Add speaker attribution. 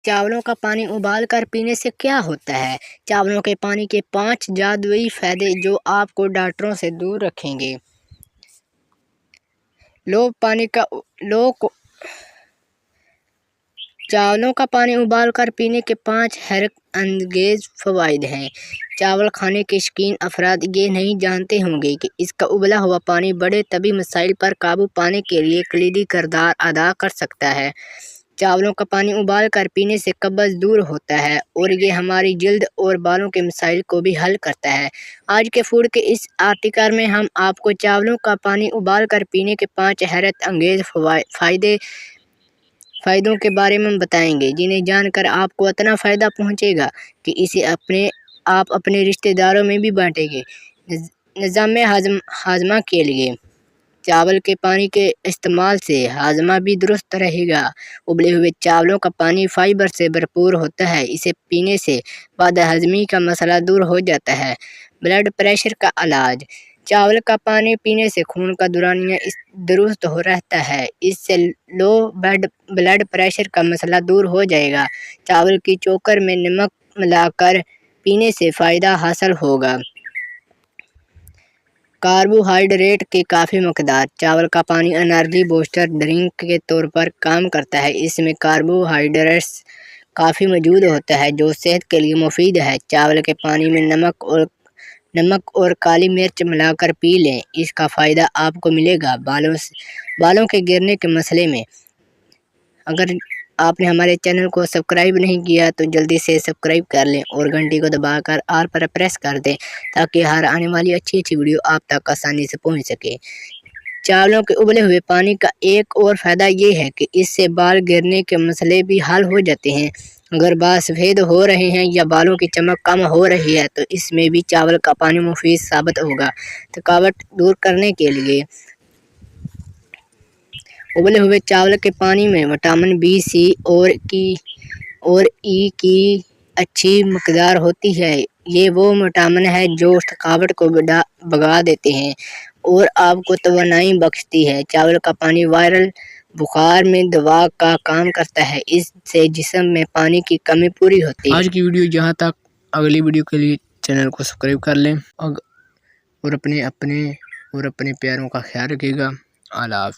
Speaker 1: चावलों का पानी उबाल कर पीने से क्या होता है? चावलों के पानी के 5 जादुई फायदे जो आपको डॉक्टरों से दूर रखेंगे। चावलों का पानी उबाल कर पीने के 5 हैरत अंगेज फवाइद हैं। चावल खाने के शौकीन अफराद ये नहीं जानते होंगे कि इसका उबला हुआ पानी बड़े तबी मसाइल पर काबू पाने के लिए कलीदी किरदार अदा कर सकता है। चावलों का पानी उबाल कर पीने से कब्ज़ दूर होता है और ये हमारी जल्द और बालों के मसाइल को भी हल करता है। आज के फूड के इस आर्टिकल में हम आपको चावलों का पानी उबाल कर पीने के 5 हैरत अंगेज फ़ायदों के बारे में बताएंगे, जिन्हें जानकर आपको इतना फ़ायदा पहुंचेगा कि इसे आप अपने रिश्तेदारों में भी बांटेंगे। निज़ाम हाजमा के लिए चावल के पानी के इस्तेमाल से हाजमा भी दुरुस्त रहेगा। उबले हुए चावलों का पानी फाइबर से भरपूर होता है। इसे पीने से बदहज़मी का मसला दूर हो जाता है। ब्लड प्रेशर का इलाज। चावल का पानी पीने से खून का दौरानिया दुरुस्त हो रहता है। इससे लो ब्लड प्रेशर का मसला दूर हो जाएगा। चावल की चोकर में नमक मिलाकर पीने से फ़ायदा हासिल होगा। कार्बोहाइड्रेट की काफ़ी मकदार। चावल का पानी एनर्जी बूस्टर ड्रिंक के तौर पर काम करता है। इसमें कार्बोहाइड्रेट्स काफ़ी मौजूद होता है जो सेहत के लिए मुफीद है। चावल के पानी में नमक और काली मिर्च मिलाकर पी लें। इसका फ़ायदा आपको मिलेगा बालों के गिरने के मसले में। अगर आपने हमारे चैनल को सब्सक्राइब नहीं किया तो जल्दी से सब्सक्राइब कर लें और घंटी को दबाकर ऑल पर प्रेस कर दें ताकि हर आने वाली अच्छी वीडियो आप तक आसानी से पहुंच सके। चावलों के उबले हुए पानी का एक और फ़ायदा ये है कि इससे बाल गिरने के मसले भी हल हो जाते हैं। अगर बाल सफ़ेद हो रहे हैं या बालों की चमक कम हो रही है तो इसमें भी चावल का पानी मुफीद साबित होगा। थकावट दूर करने के लिए उबले हुए चावल के पानी में विटामिन बी, सी और ई की अच्छी मकदार होती है। ये वो विटामिन है जो थकावट को भगा देते हैं और आपको तवानाई बख्शती है। चावल का पानी वायरल बुखार में दवा का काम करता है। इससे जिस्म में पानी की कमी पूरी होती है। आज की वीडियो यहाँ तक। अगली वीडियो के लिए चैनल को सब्सक्राइब कर लें और अपने प्यारों का ख्याल रखिएगा। अल्लाह हाफ़िज़।